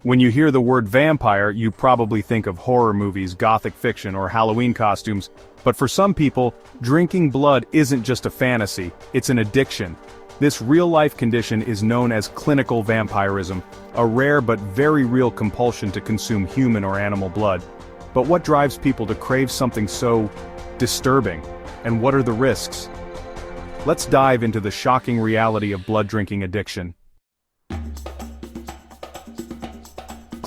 When you hear the word vampire, you probably think of horror movies, gothic fiction, or Halloween costumes, but for some people, drinking blood isn't just a fantasy, it's an addiction. This real-life condition is known as clinical vampirism, a rare but very real compulsion to consume human or animal blood. But what drives people to crave something so disturbing? And what are the risks? Let's dive into the shocking reality of blood drinking addiction.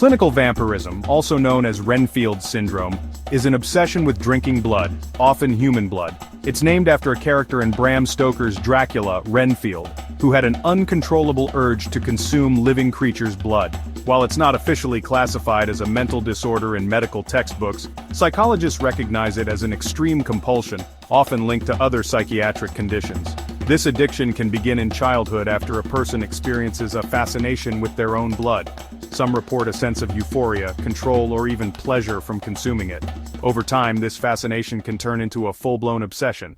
Clinical vampirism, also known as Renfield syndrome, is an obsession with drinking blood, often human blood. It's named after a character in Bram Stoker's Dracula, Renfield, who had an uncontrollable urge to consume living creatures' blood. While it's not officially classified as a mental disorder in medical textbooks, psychologists recognize it as an extreme compulsion, often linked to other psychiatric conditions. This addiction can begin in childhood after a person experiences a fascination with their own blood. Some report a sense of euphoria, control, or even pleasure from consuming it. Over time, this fascination can turn into a full-blown obsession.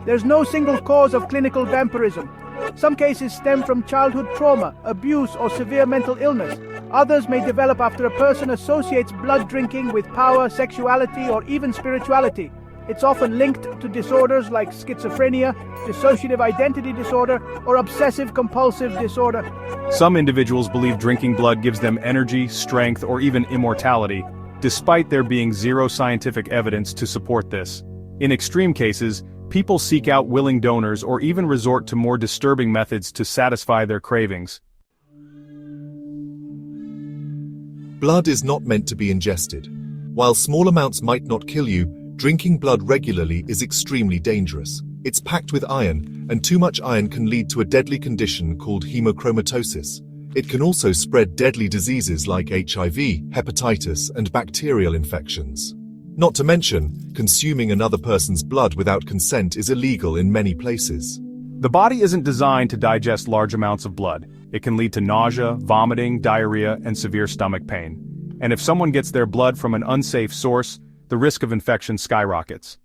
There's no single cause of clinical vampirism. Some cases stem from childhood trauma, abuse, or severe mental illness. Others may develop after a person associates blood drinking with power, sexuality, or even spirituality. It's often linked to disorders like schizophrenia, dissociative identity disorder, or obsessive-compulsive disorder. Some individuals believe drinking blood gives them energy, strength, or even immortality, despite there being zero scientific evidence to support this. In extreme cases, people seek out willing donors or even resort to more disturbing methods to satisfy their cravings. Blood is not meant to be ingested. While small amounts might not kill you, drinking blood regularly is extremely dangerous. It's packed with iron, and too much iron can lead to a deadly condition called hemochromatosis. It can also spread deadly diseases like HIV, hepatitis, and bacterial infections. Not to mention, consuming another person's blood without consent is illegal in many places. The body isn't designed to digest large amounts of blood. It can lead to nausea, vomiting, diarrhea, and severe stomach pain. And if someone gets their blood from an unsafe source, the risk of infection skyrockets.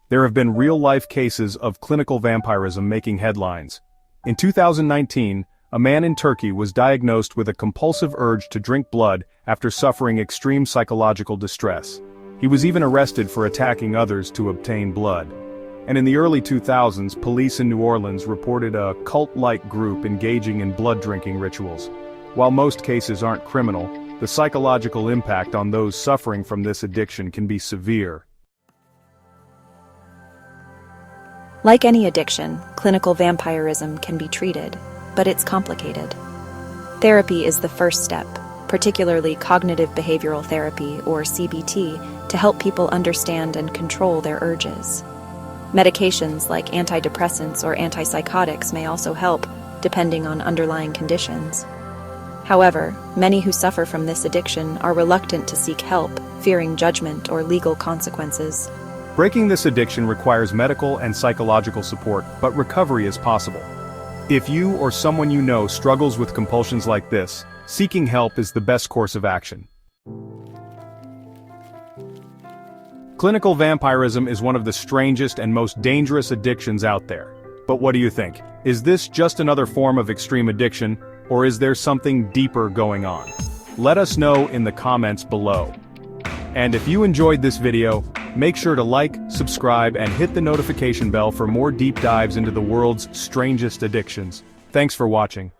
There have been real-life cases of clinical vampirism making headlines. In 2019, a man in Turkey was diagnosed with a compulsive urge to drink blood after suffering extreme psychological distress. He was even arrested for attacking others to obtain blood. And in the early 2000s, police in New Orleans reported a cult-like group engaging in blood-drinking rituals. While most cases aren't criminal, the psychological impact on those suffering from this addiction can be severe. Like any addiction, clinical vampirism can be treated, but it's complicated. Therapy is the first step, particularly cognitive behavioral therapy, or CBT, to help people understand and control their urges. Medications like antidepressants or antipsychotics may also help, depending on underlying conditions. However, many who suffer from this addiction are reluctant to seek help, fearing judgment or legal consequences. Breaking this addiction requires medical and psychological support, but recovery is possible. If you or someone you know struggles with compulsions like this, seeking help is the best course of action. Clinical vampirism is one of the strangest and most dangerous addictions out there. But what do you think? Is this just another form of extreme addiction, or is there something deeper going on? Let us know in the comments below. And if you enjoyed this video, make sure to like, subscribe, and hit the notification bell for more deep dives into the world's strangest addictions. Thanks for watching.